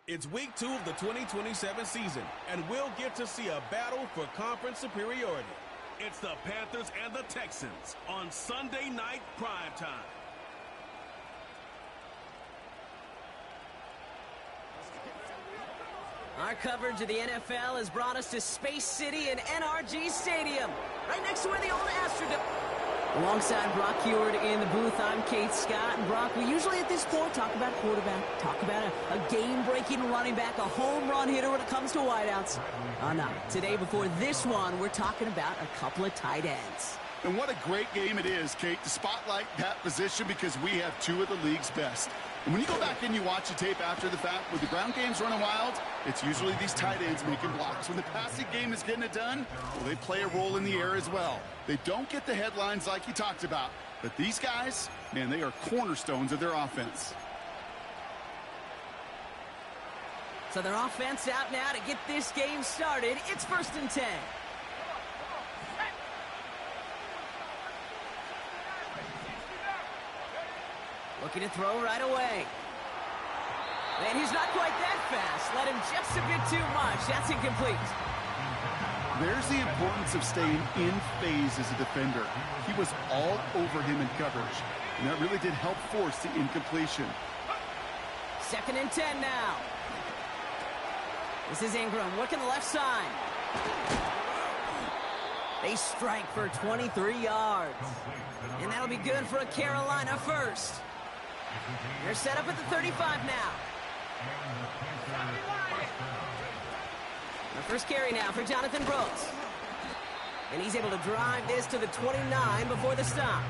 It's week 2 of the 2027 season, and we'll get to see a battle for conference superiority. It's the Panthers and the Texans on Sunday night primetime. Our coverage of the NFL has brought us to Space City and NRG Stadium, right next to where the old Astrodome. Alongside Brock Heward in the booth, I'm Kate Scott. And Brock, we usually at this point talk about quarterback, talk about a game-breaking running back, a home run hitter when it comes to wideouts. No. Today, before this one, we're talking about a couple of tight ends. And what a great game it is, Kate, to spotlight that position because we have two of the league's best. And when you go back and you watch the tape after the fact, with the ground game's running wild, it's usually these tight ends making blocks. When the passing game is getting it done, well, they play a role in the air as well. They don't get the headlines like you talked about. But these guys, man, they are cornerstones of their offense. So their offense out now to get this game started. It's 1st and 10. Looking to throw right away. And he's not quite that fast. Let him just a bit too much. That's incomplete. There's the importance of staying in phase as a defender. He was all over him in coverage, and that really did help force the incompletion. 2nd and 10 now. This is Ingram working the left side. They strike for 23 yards. And that'll be good for a Carolina first. They're set up at the 35 now. The first carry now for Jonathan Brooks. And he's able to drive this to the 29 before the stop.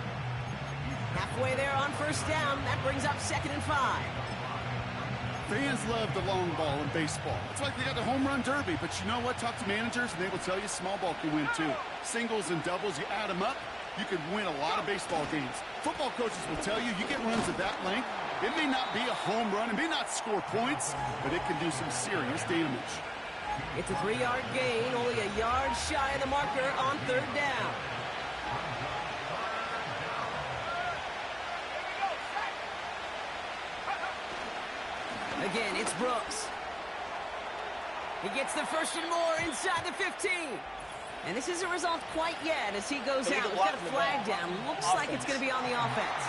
Halfway there on 1st down. That brings up 2nd and 5. Fans love the long ball in baseball. It's like they got the home run derby, but you know what? Talk to managers, and they will tell you small ball can win too. Singles and doubles, you add them up, you can win a lot of baseball games. Football coaches will tell you, you get runs of that length, it may not be a home run, it may not score points, but it can do some serious damage. It's a 3-yard gain, only a yard shy of the marker on 3rd down. Again, it's Brooks. He gets the 1st and more inside the 15. And this isn't resolved quite yet as he goes out. He's got a flag down. Looks like it's going to be on the offense.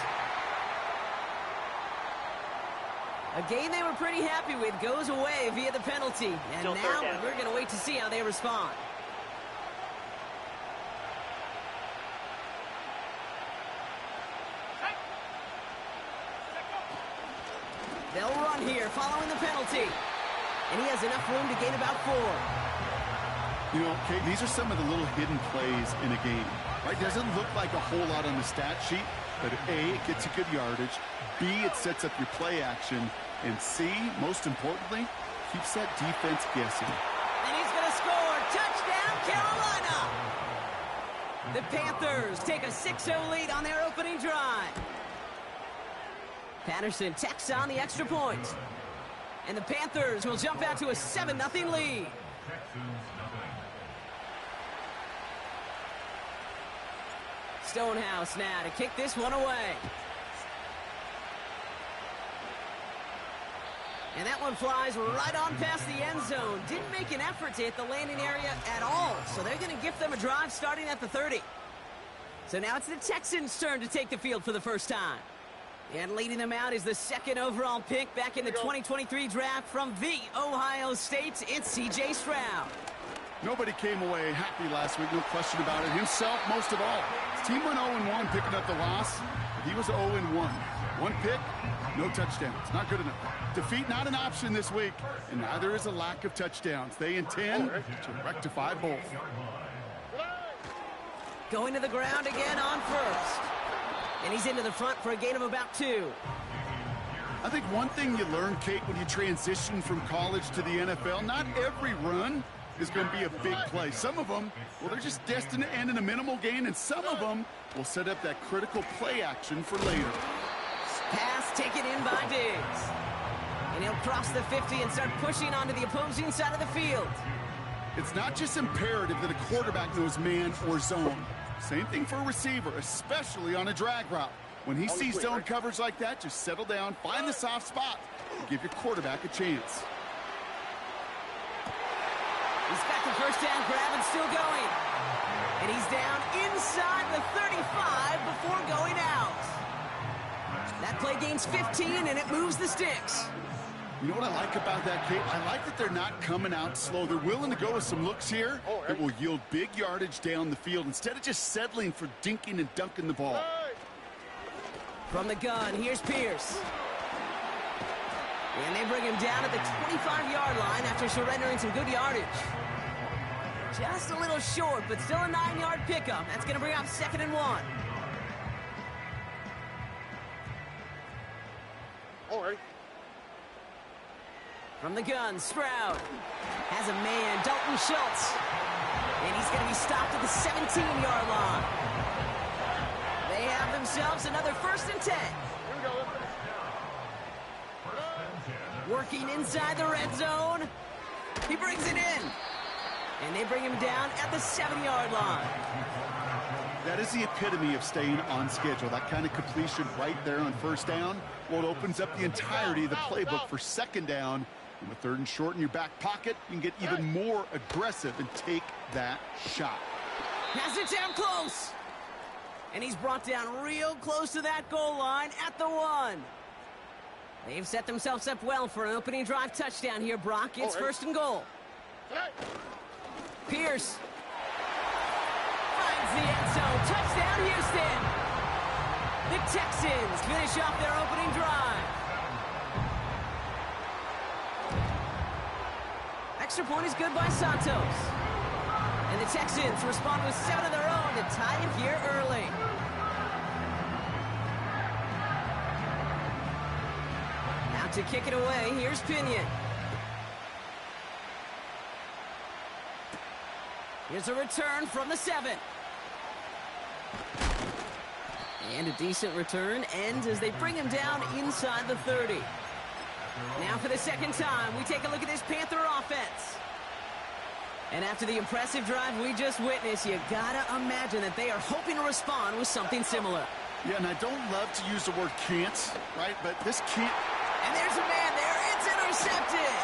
A game they were pretty happy with goes away via the penalty. And now we're going to wait to see how they respond. They'll run here following the penalty. And he has enough room to gain about 4. You know, Kate, these are some of the little hidden plays in a game. Right? Doesn't look like a whole lot on the stat sheet, but A, it gets you good yardage. B, it sets up your play action. And C, most importantly, keeps that defense guessing. And he's going to score. Touchdown, Carolina! The Panthers take a 6-0 lead on their opening drive. Patterson tacks on the extra point. And the Panthers will jump out to a 7-0 lead. Stonehouse now to kick this one away. And that one flies right on past the end zone. Didn't make an effort to hit the landing area at all. So they're going to gift them a drive starting at the 30. So now it's the Texans' turn to take the field for the first time. And leading them out is the 2nd overall pick back in the 2023 draft from the Ohio State. It's C.J. Stroud. Nobody came away happy last week, no question about it. Himself, most of all. His team went 0-1 picking up the loss. He was 0-1. One pick, no touchdowns. Not good enough. Defeat not an option this week, and neither is a lack of touchdowns. They intend to rectify both. Going to the ground again on 1st. And he's into the front for a gain of about 2. I think one thing you learn, Kate, when you transition from college to the NFL, not every run is going to be a big play. Some of them, well, they're just destined to end in a minimal gain, and some of them will set up that critical play action for later. Pass taken in by Diggs. And he'll cross the 50 and start pushing onto the opposing side of the field. It's not just imperative that a quarterback knows man or zone. Same thing for a receiver, especially on a drag route. When he sees zone coverage like that, just settle down, find the soft spot, and give your quarterback a chance. He's got the first down grab and still going. And he's down inside the 35 before going out. That play gains 15, and it moves the sticks. You know what I like about that, Kate? I like that they're not coming out slow. They're willing to go with some looks here that will yield big yardage down the field instead of just settling for dinking and dunking the ball. From the gun, here's Pierce. And they bring him down at the 25-yard line after surrendering some good yardage. Just a little short, but still a 9-yard pickup. That's going to bring up 2nd and 1. All right. From the gun, Stroud has a man, Dalton Schultz. And he's going to be stopped at the 17-yard line. They have themselves another 1st and 10. Here we go. Working inside the red zone. He brings it in. And they bring him down at the 7-yard line. That is the epitome of staying on schedule. That kind of completion right there on 1st down. Well, it opens up the entirety of the playbook for 2nd down. And with 3rd and short in your back pocket, you can get even more aggressive and take that shot. Has it down close. And he's brought down real close to that goal line at the 1. They've set themselves up well for an opening drive touchdown here, Brock. It's 1st and goal. Pierce finds the end zone. Touchdown, Houston. The Texans finish off their opening drive. Extra point is good by Santos. And the Texans respond with 7 of their own to tie it here early. Now to kick it away, here's Pinion. Here's a return from the 7. And a decent return ends as they bring him down inside the 30. Now for the 2nd time, we take a look at this Panther offense. And after the impressive drive we just witnessed, you gotta imagine that they are hoping to respond with something similar. Yeah, and I don't love to use the word can't, right? But this can't. And there's a man there. It's intercepted.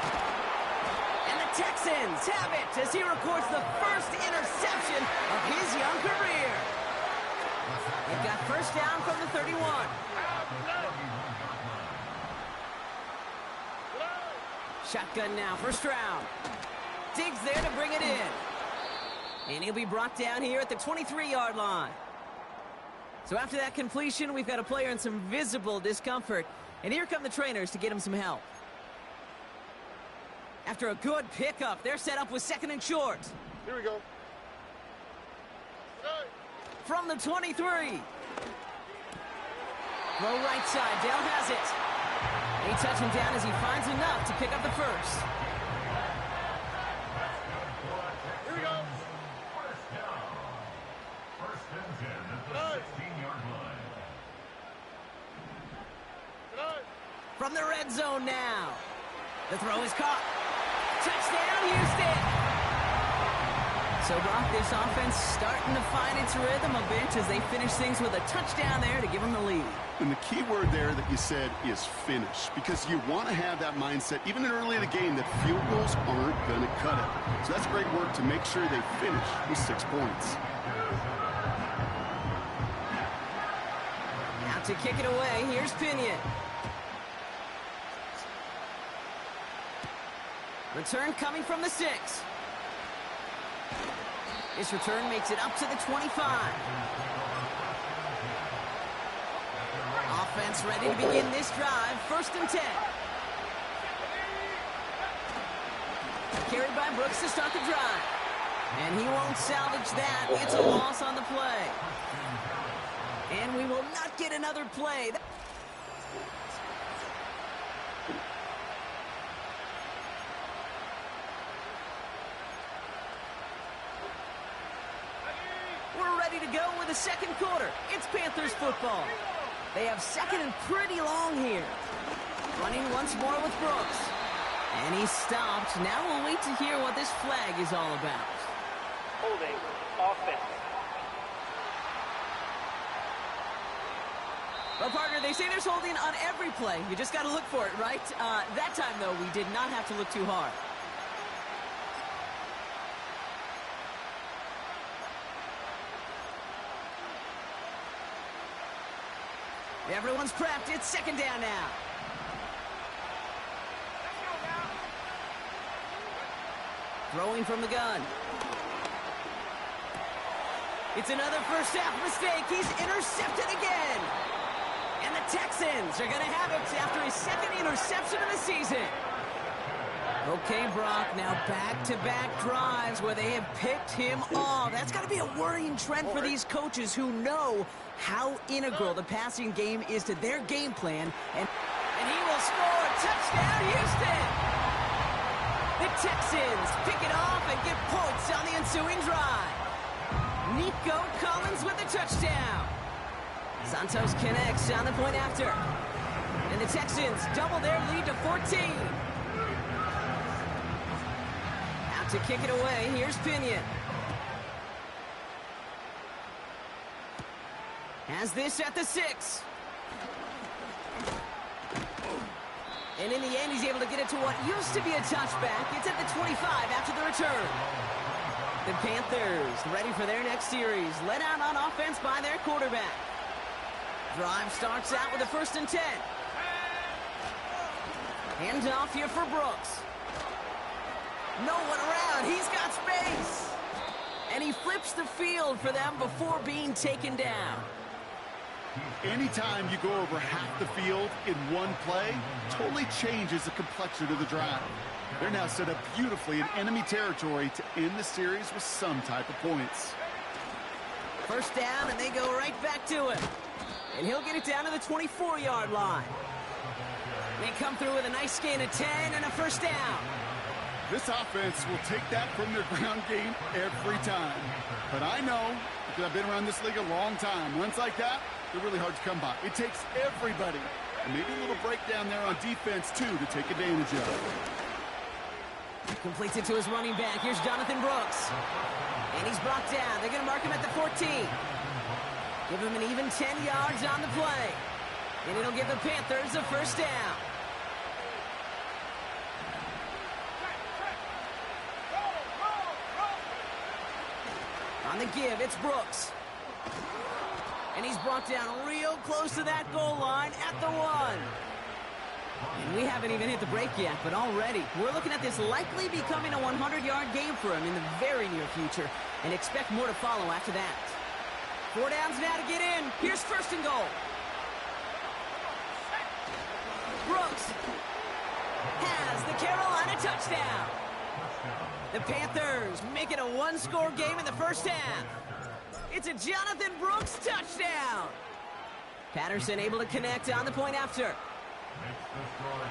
And the Texans have it as he records the first interception of his young career. They've got 1st down from the 31. Shotgun now for Stroud. Diggs there to bring it in. And he'll be brought down here at the 23-yard line. So after that completion, we've got a player in some visible discomfort. And here come the trainers to get him some help. After a good pickup, they're set up with 2nd and short. Here we go. From the 23. Throw right side. Dell has it. They touch him down as he finds enough to pick up the 1st. Here we go. From the red zone now. The throw is caught. Touchdown, Houston. So, Brock, this offense starting to find its rhythm a bit as they finish things with a touchdown there to give them the lead. And the key word there that you said is finish, because you want to have that mindset, even early in the game, that field goals aren't going to cut it. So that's great work to make sure they finish with 6 points. Now to kick it away, here's Pinion. Return coming from the 6. This return makes it up to the 25. Offense ready to begin this drive. 1st and 10. Carried by Brooks to start the drive. And he won't salvage that. It's a loss on the play. And we will not get another play. We're ready to go with the 2nd quarter. It's Panthers football. They have 2nd and pretty long here. Running once more with Brooks. And he's stopped. Now we'll wait to hear what this flag is all about. Holding offense. Well, partner, they say there's holding on every play. You just got to look for it, right? That time, though, we did not have to look too hard. Everyone's prepped. It's second down now. Throwing from the gun. It's another first half mistake. He's intercepted again. And the Texans are going to have it after his second interception of the season. Okay, Brock, now back-to-back drives where they have picked him off. That's got to be a worrying trend for these coaches who know how integral the passing game is to their game plan. And he will score. Touchdown, Houston! The Texans pick it off and get points on the ensuing drive. Nico Collins with the touchdown. Santos connects on the point after. And the Texans double their lead to 14. Out to kick it away, here's Pinion. Has this at the 6. And in the end, he's able to get it to what used to be a touchback. It's at the 25 after the return. The Panthers ready for their next series. Led out on offense by their quarterback. Drive starts out with a 1st and 10. Hand off here for Brooks. No one around. He's got space. And he flips the field for them before being taken down. Anytime you go over half the field in one play, totally changes the complexion of the drive. They're now set up beautifully in enemy territory to end the series with some type of points. First down, and they go right back to him. And he'll get it down to the 24-yard line. They come through with a nice gain of 10 and a first down. This offense will take that from their ground game every time. But I know, because I've been around this league a long time, runs like that, they're really hard to come by. It takes everybody, and maybe a little breakdown there on defense, too, to take advantage of. Completes it to his running back. Here's Jonathan Brooks. And he's brought down. They're going to mark him at the 14. Give him an even 10 yards on the play. And it'll give the Panthers a first down. On the give, it's Brooks. And he's brought down real close to that goal line at the 1. And we haven't even hit the break yet, but already we're looking at this likely becoming a 100-yard game for him in the very near future, and expect more to follow after that. 4 downs now to get in. Here's 1st and goal. Brooks has the Carolina touchdown. The Panthers make it a 1-score game in the first half. It's a Jonathan Brooks touchdown. Patterson able to connect on the point after.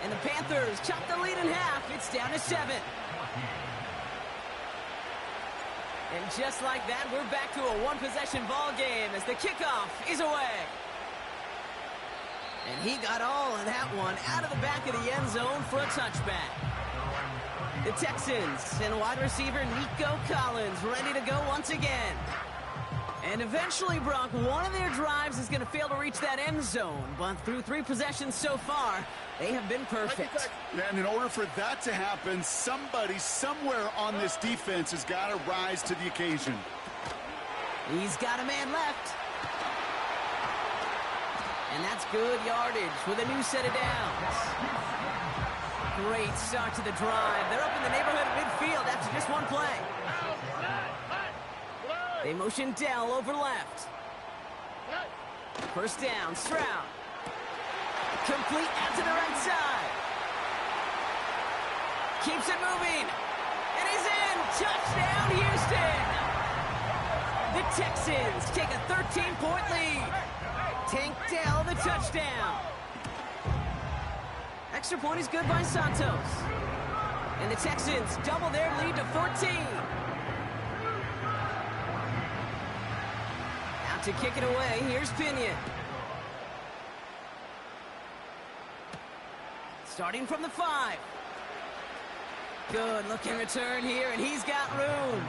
And the Panthers chop the lead in half. It's down to 7. And just like that, we're back to a 1-possession ball game as the kickoff is away. And he got all of that one out of the back of the end zone for a touchback. The Texans and wide receiver Nico Collins ready to go once again. And eventually, Brock, one of their drives is going to fail to reach that end zone. But through 3 possessions so far, they have been perfect. And in order for that to happen, somebody somewhere on this defense has got to rise to the occasion. He's got a man left. And that's good yardage with a new set of downs. Great start to the drive. They're up in the neighborhood of midfield after just 1 play. They motion Dell over left. First down, Stroud. Complete out to the right side. Keeps it moving. And he's in. Touchdown, Houston. The Texans take a 13-point lead. Tank Dell the touchdown. Extra point is good by Santos. And the Texans double their lead to 14. Out to kick it away, here's Pinion. Starting from the 5. Good looking return here, and he's got room.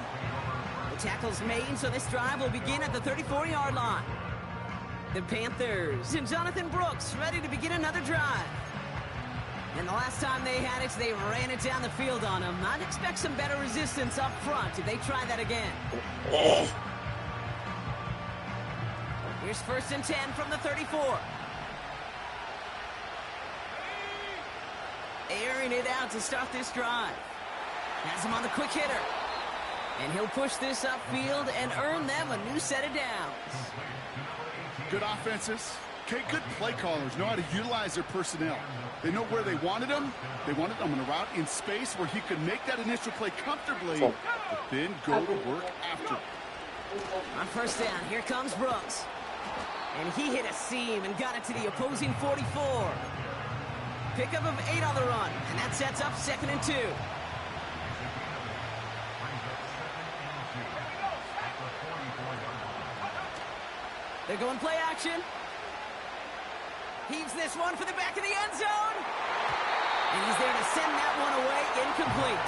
The tackle's made, so this drive will begin at the 34-yard line. The Panthers and Jonathan Brooks ready to begin another drive. And the last time they had it, they ran it down the field on him. I'd expect some better resistance up front if they try that again. Here's 1st and 10 from the 34. firing it out to start this drive. Has him on the quick hitter. And he'll push this upfield and earn them a new set of downs. Good offenses. Okay, good play callers know how to utilize their personnel. They know where they wanted him. They wanted him on a route in space where he could make that initial play comfortably, but then go to work after. On first down, here comes Brooks. And he hit a seam and got it to the opposing 44. Pickup of 8 on the run, and that sets up 2nd and 2. They're going play action. Heaves this one for the back of the end zone. And he's there to send that one away incomplete.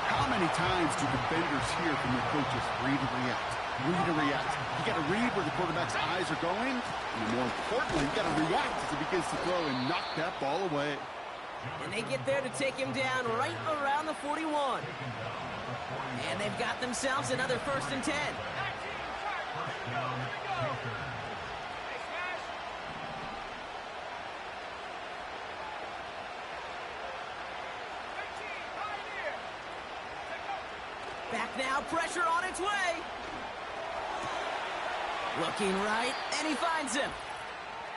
How many times do defenders hear from their coaches, read and react, read and react? You got to read where the quarterback's eyes are going, and more importantly, you got to react as he begins to throw and knock that ball away. And they get there to take him down right around the 41. And they've got themselves another 1st and 10. Back now, pressure on its way. Looking right, and he finds him.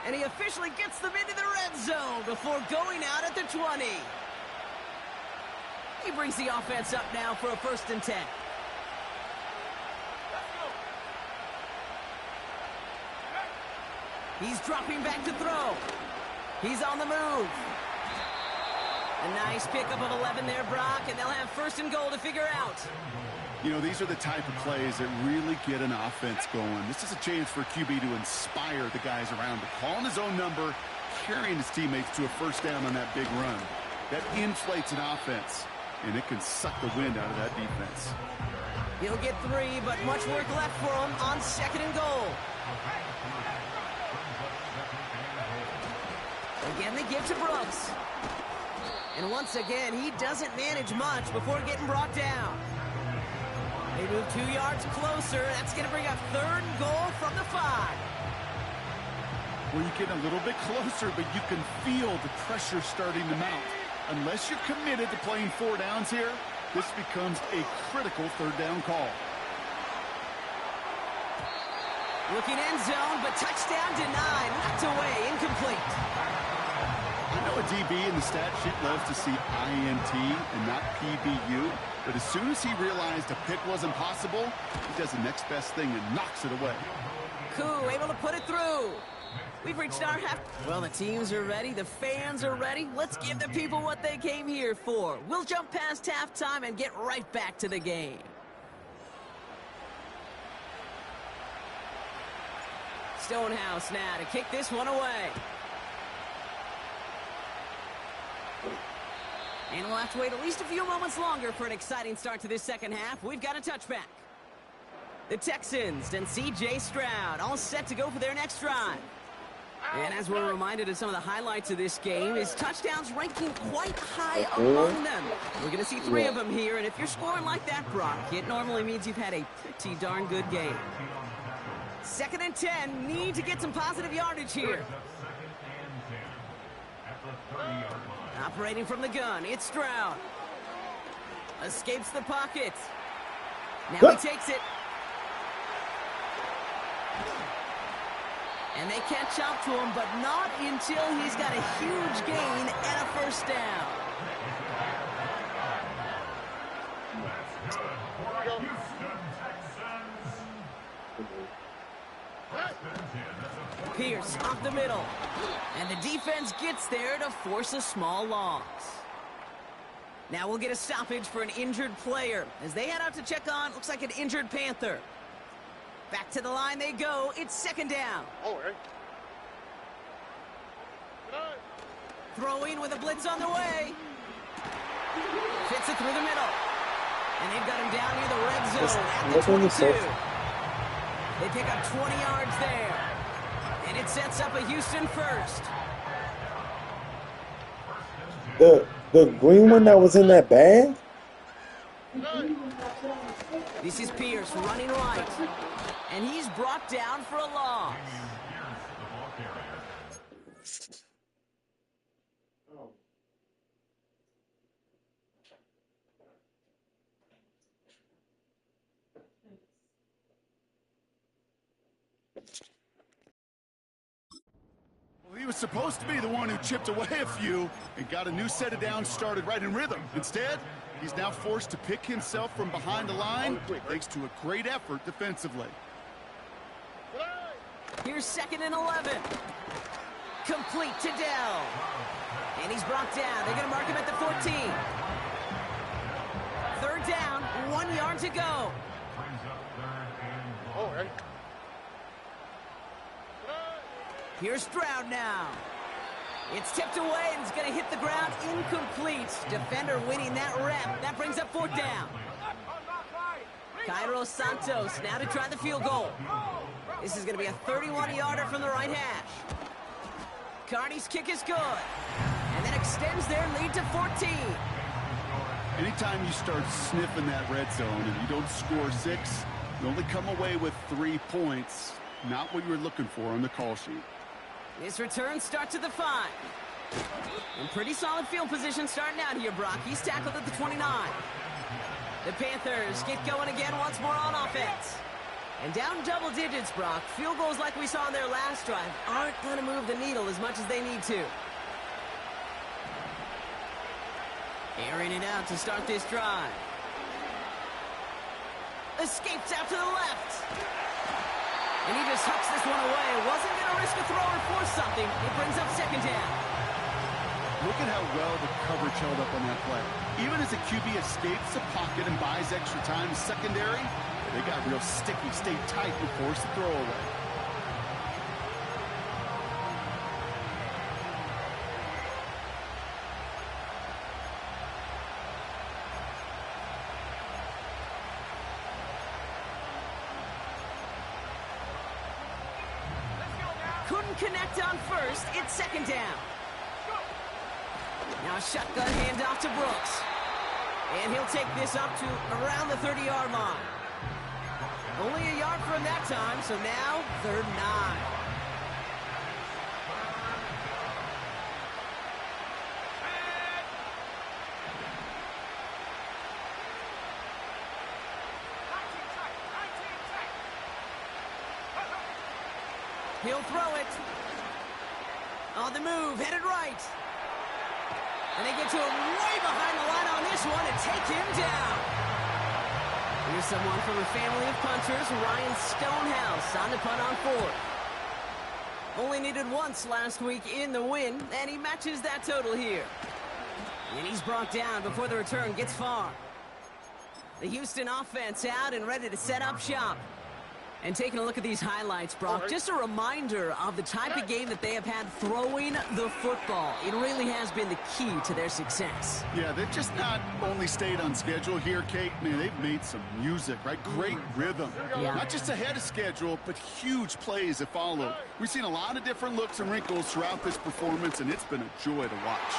And he officially gets them into the red zone before going out at the 20. He brings the offense up now for a 1st and 10. He's dropping back to throw. He's on the move. A nice pickup of 11 there, Brock, and they'll have 1st and goal to figure out. You know, these are the type of plays that really get an offense going. This is a chance for QB to inspire the guys around him, calling his own number, carrying his teammates to a 1st down on that big run. That inflates an offense, and it can suck the wind out of that defense. He'll get 3, but much work left for him on 2nd and goal. Again, they give to Brooks. And once again, he doesn't manage much before getting brought down. They move 2 yards closer. That's going to bring up 3rd and goal from the 5. Well, you get a little bit closer, but you can feel the pressure starting to mount. Unless you're committed to playing 4 downs here, this becomes a critical 3rd down call. Looking end zone, but touchdown denied. Knocked away, incomplete. I know a DB in the stat sheet loves to see INT and not PBU, but as soon as he realized a pick wasn't possible, he does the next best thing and knocks it away. Koo able to put it through. We've reached our half. Well, the teams are ready. The fans are ready. Let's give the people what they came here for. We'll jump past halftime and get right back to the game. Stonehouse now to kick this one away. And we'll have to wait at least a few moments longer for an exciting start to this 2nd half. We've got a touchback. The Texans and C.J. Stroud all set to go for their next drive. And as we're reminded of some of the highlights of this game, his touchdowns ranking quite high among them. We're going to see 3 of them here, and if you're scoring like that, Brock, it normally means you've had a pretty darn good game. 2nd and 10, need to get some positive yardage here. Operating from the gun, it's Stroud. Escapes the pocket. Now he takes it. And they catch up to him, but not until he's got a huge gain and a 1st down. Pierce off the middle. And the defense gets there to force a small loss. Now we'll get a stoppage for an injured player as they head out to check on, looks like an injured Panther. Back to the line they go. It's 2nd down. Throwing with a blitz on the way. Fits it through the middle. And they've got him down near the red zone at the 22. They pick up 20 yards there. And it sets up a Houston 1st. The green one that was in that bag? This is Pierce running right. And he's brought down for a loss. was supposed to be the one who chipped away a few and got a new set of downs started right in rhythm. Instead, he's now forced to pick himself from behind the line thanks to a great effort defensively. Here's 2nd and 11. Complete to Dell. And he's brought down. They're going to mark him at the 14. 3rd down, 1 yard to go. Oh, right. Here's Stroud now. It's tipped away and it's going to hit the ground incomplete. Defender winning that rep. That brings up 4th down. Cairo Santos now to try the field goal. This is going to be a 31-yarder from the right hash. Carney's kick is good. And that extends their lead to 14. Anytime you start sniffing that red zone and you don't score 6, you only come away with 3 points. Not what you were looking for on the call sheet. This return starts at the 5. In pretty solid field position starting out here, Brock. He's tackled at the 29. The Panthers get going again once more on offense. And down double digits, Brock. Field goals like we saw in their last drive aren't going to move the needle as much as they need to. Airing it out to start this drive. Escapes out to the left. And he just hucks this one away. Wasn't going to risk a throw or force something. It brings up 2nd down. Look at how well the coverage held up on that play. Even as the QB escapes the pocket and buys extra time secondary, they got real sticky, stayed tight and forced the throw away. Couldn't connect on first. It's 2nd down. Now a shotgun handoff to Brooks. And he'll take this up to around the 30-yard line. Only a yard from that time, so now 3rd and 9. He'll throw it. On the move, headed right. And they get to him way behind the line on this one and take him down. Here's someone from a family of punters, Ryan Stonehouse, on the punt on 4th. Only needed once last week in the win, and he matches that total here. And he's brought down before the return gets far. The Houston offense out and ready to set up shop. And taking a look at these highlights, Brock, just a reminder of the type of game that they have had throwing the football. It really has been the key to their success. Yeah, they've just not only stayed on schedule here, Kate. I mean, they've made some music, right? Great rhythm. Yeah. Not just ahead of schedule, but huge plays that follow. We've seen a lot of different looks and wrinkles throughout this performance, and it's been a joy to watch.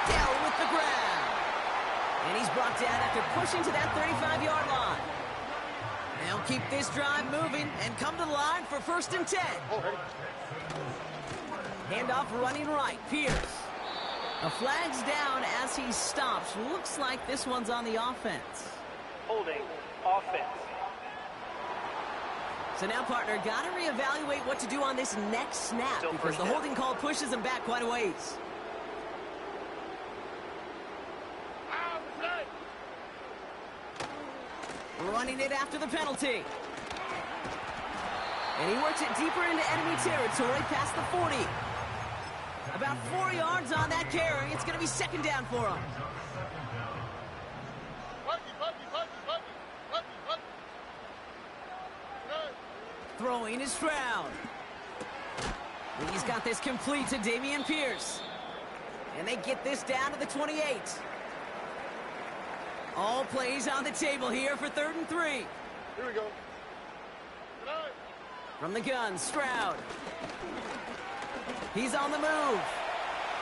Dell with the grab. And he's brought down after pushing to that 35-yard line. They'll keep this drive moving and come to the line for 1st and 10. Handoff running right. Pierce. A flag's down as he stops. Looks like this one's on the offense. Holding. Offense. So now, partner, got to reevaluate what to do on this next snap Still because the first holding call pushes him back quite a ways. Running it after the penalty. And he works it deeper into enemy territory past the 40. About 4 yards on that carry. It's going to be 2nd down for him. Throwing is Stroud. And he's got this complete to Dameon Pierce. And they get this down to the 28. All plays on the table here for 3rd and 3. Here we go. From the gun, Stroud. He's on the move.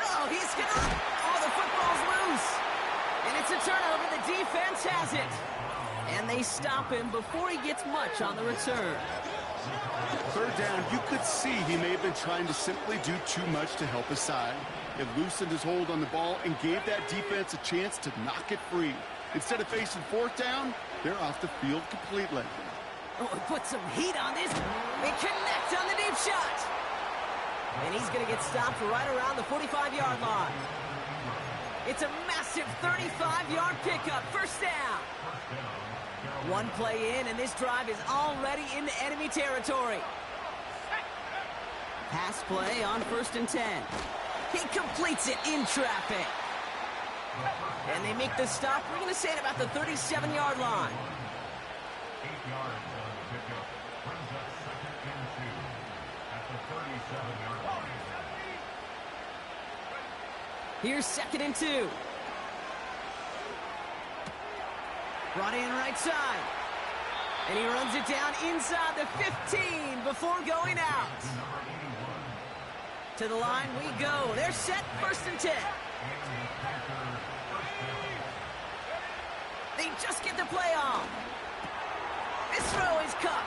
Oh, he's gonna... Oh, the football's loose. And it's a turnover. The defense has it. And they stop him before he gets much on the return. 3rd down, you could see he may have been trying to simply do too much to help his side. It loosened his hold on the ball and gave that defense a chance to knock it free. Instead of facing 4th down, they're off the field completely. Oh, put some heat on this. They connect on the deep shot. And he's going to get stopped right around the 45-yard line. It's a massive 35-yard pickup, first down. One play in, and this drive is already into enemy territory. Pass play on 1st and 10. He completes it in traffic. And they make the stop. We're going to say it about the 37-yard line. 8 yards on the pickup. Brings up 2nd and 2 at the 37-yard line. Here's 2nd and 2. Brought in right side. And he runs it down inside the 15 before going out. To the line we go. They're set, 1st and 10. They just get the play on. This throw is cut.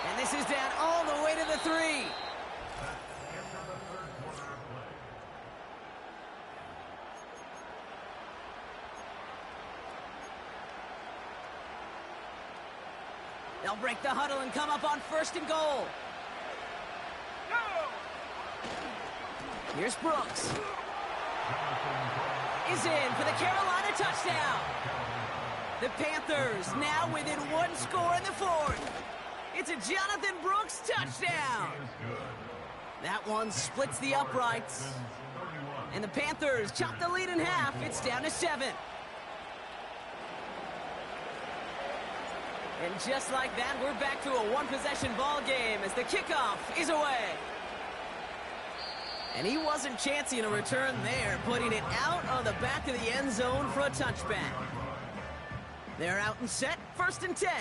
And this is down all the way to the 3. They'll break the huddle and come up on 1st and goal. Here's Brooks. Is in for the Carolina touchdown. The Panthers now within 1 score in the 4th. It's a Jonathan Brooks touchdown. That one splits the uprights. And the Panthers chop the lead in half. It's down to 7. And just like that, we're back to a one-possession ball game as the kickoff is away. And he wasn't chancing a return there, putting it out on the back of the end zone for a touchback. They're out and set, 1st and 10.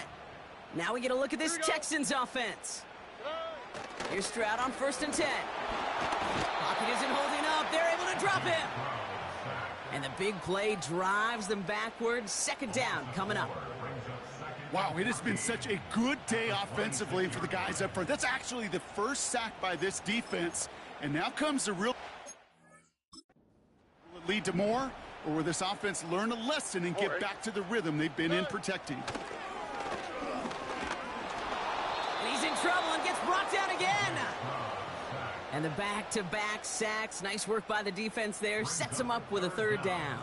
Now we get a look at this Texans offense. Here's Stroud on 1st and 10. Pocket isn't holding up. They're able to drop him. And the big play drives them backwards. 2nd down coming up. Wow, it has been such a good day offensively for the guys up front. That's actually the first sack by this defense. And now comes the real... Will it lead to more? Or will this offense learn a lesson and get back to the rhythm they've been in protecting? And he's in trouble and gets brought down again. And the back-to-back sacks. Nice work by the defense there. Sets him up with a 3rd down.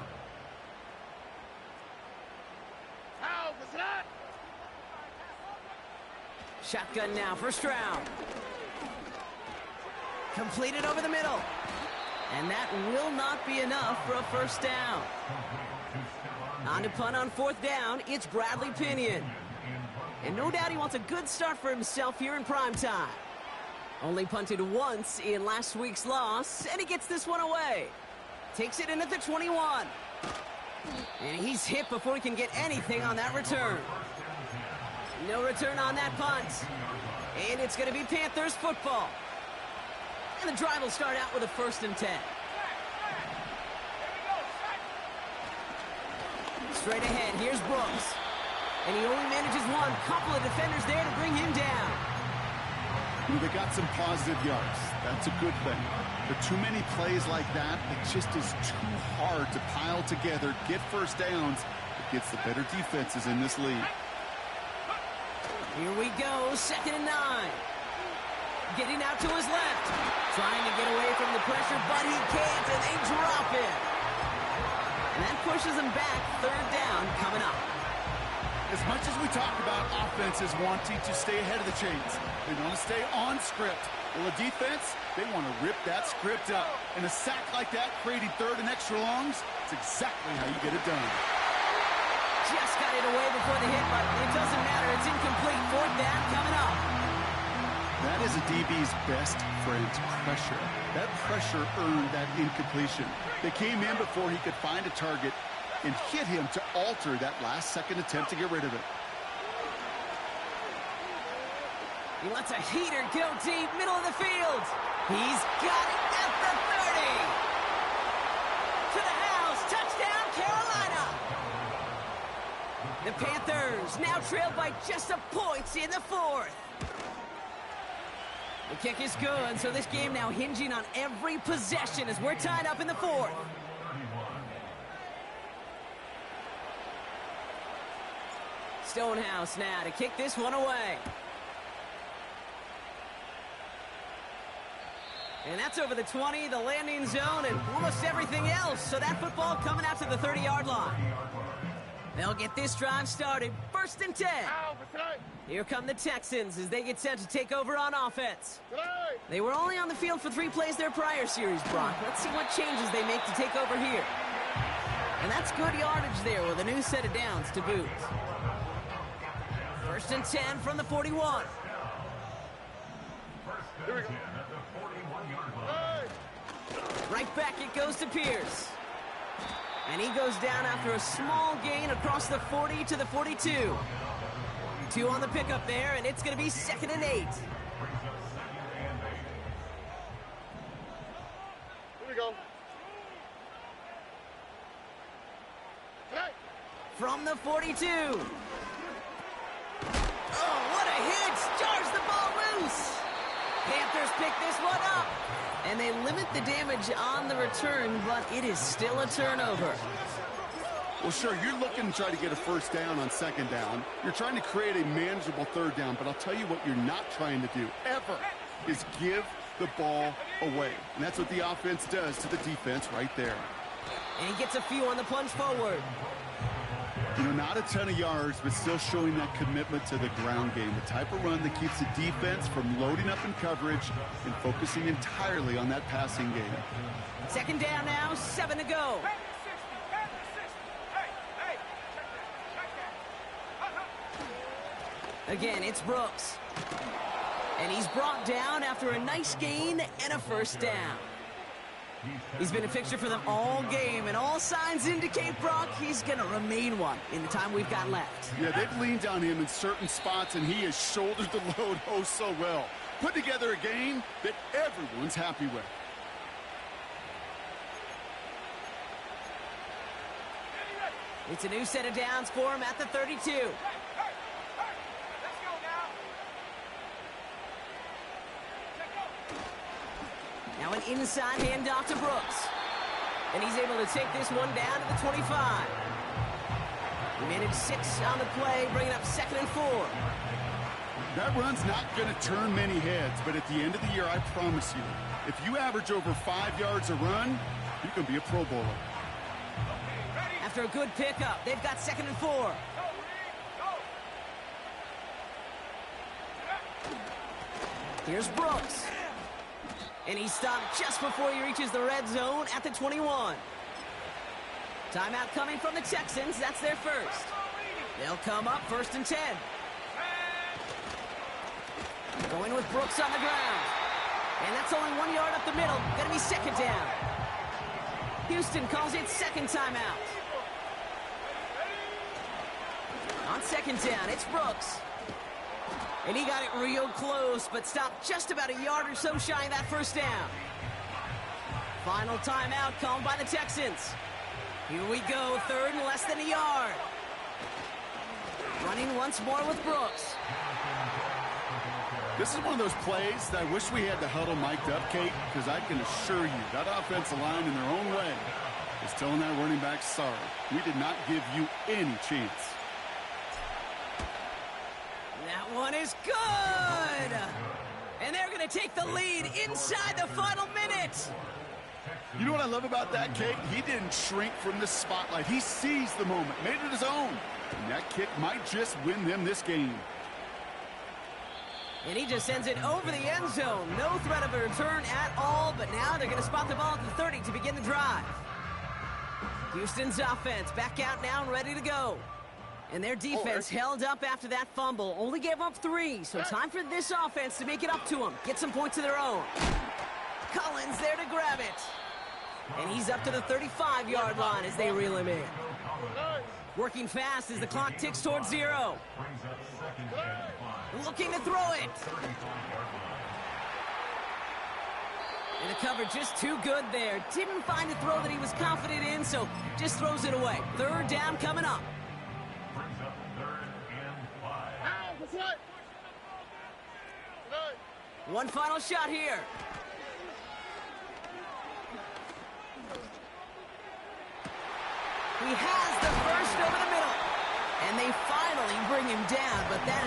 Shotgun now for Stroud. Completed over the middle. And that will not be enough for a 1st down. On to punt on 4th down. It's Bradley Pinion. And no doubt he wants a good start for himself here in prime time. Only punted once in last week's loss, and he gets this one away. Takes it in at the 21. And he's hit before he can get anything on that return. No return on that punt. And it's going to be Panthers football. And the drive will start out with a 1st and 10. Straight ahead, here's Brooks. And he only manages one. Couple of defenders there to bring him down. They got some positive yards. That's a good thing. But too many plays like that, it just is too hard to pile together, get 1st downs. It gets the better defenses in this league. Here we go, 2nd and 9. Getting out to his left. Trying to get away from the pressure, but he can't, and they drop him. And that pushes him back, 3rd down coming up. As much as we talk about offenses wanting to stay ahead of the chains, they want to stay on script. Well, the defense, they want to rip that script up. And a sack like that, creating 3rd and extra longs, it's exactly how you get it done. Just got it away before the hit, but it doesn't matter. It's incomplete. 4th down coming up. That is a DB's best friend, pressure. That pressure earned that incompletion. They came in before he could find a target and hit him to alter that last-second attempt to get rid of it. He lets a heater go deep, middle of the field. He's got it at the 30. To the house, touchdown, Carolina. The Panthers now trailed by just a point in the 4th. The kick is good, so this game now hinging on every possession as we're tied up in the 4th. Stonehouse now to kick this one away. And that's over the 20, the landing zone, and almost everything else. So that football coming out to the 30-yard line. They'll get this drive started. 1st and 10. Here come the Texans as they get set to take over on offense. They were only on the field for 3 plays their prior series, Brock. Let's see what changes they make to take over here. And that's good yardage there with a new set of downs to boot. 1st and 10 from the 41. Here we go. Right back it goes to Pierce. And he goes down after a small gain across the 40 to the 42. 2 on the pickup there, and it's going to be 2nd and 8. Here we go. From the 42. Oh, what a hit! Jars the ball loose! Panthers pick this one up. And they limit the damage on the return, but it is still a turnover. Well, sure, you're looking to try to get a 1st down on 2nd down. You're trying to create a manageable 3rd down, but I'll tell you what you're not trying to do, ever, is give the ball away. And that's what the offense does to the defense right there. And he gets a few on the plunge forward. You know, not a ton of yards, but still showing that commitment to the ground game. The type of run that keeps the defense from loading up in coverage and focusing entirely on that passing game. 2nd down now, 7 to go. Again, it's Brooks. And he's brought down after a nice gain and a 1st down. He's been a fixture for them all game, and all signs indicate, Brock, he's going to remain one in the time we've got left. Yeah, they've leaned on him in certain spots, and he has shouldered the load oh so well. Put together a game that everyone's happy with. It's a new set of downs for him at the 32. Now an inside handoff to Brooks. And he's able to take this one down to the 25. He managed 6 on the play, bringing up 2nd and 4. That run's not going to turn many heads, but at the end of the year, I promise you, if you average over 5 yards a run, you can be a Pro Bowler. After a good pickup, they've got 2nd and 4. Here's Brooks. And he stopped just before he reaches the red zone at the 21. Timeout coming from the Texans. That's their 1st. They'll come up 1st and 10. Going with Brooks on the ground. And that's only 1 yard up the middle. Going to be 2nd down. Houston calls it 2nd timeout. On 2nd down, it's Brooks. And he got it real close, but stopped just about a yard or so shy of that 1st down. Final timeout called by the Texans. Here we go, 3rd and less than a yard. Running once more with Brooks. This is one of those plays that I wish we had the huddle mic'd up, Kate, because I can assure you that offensive line in their own way is telling that running back, sorry, we did not give you any chance. That one is good! And they're going to take the lead inside the final minute. You know what I love about that, Kate? He didn't shrink from the spotlight. He seized the moment, made it his own. And that kick might just win them this game. And he just sends it over the end zone. No threat of a return at all, but now they're going to spot the ball at the 30 to begin the drive. Houston's offense back out now and ready to go. And their defense held up after that fumble. Only gave up 3, so time for this offense to make it up to them. Get some points of their own. Collins there to grab it. And he's up to the 35-yard line as they reel him in. Working fast as the clock ticks towards 0. Looking to throw it. And the cover just too good there. Didn't find a throw that he was confident in, so just throws it away. 3rd down coming up. One final shot here. He has the first over the middle. And they finally bring him down, but that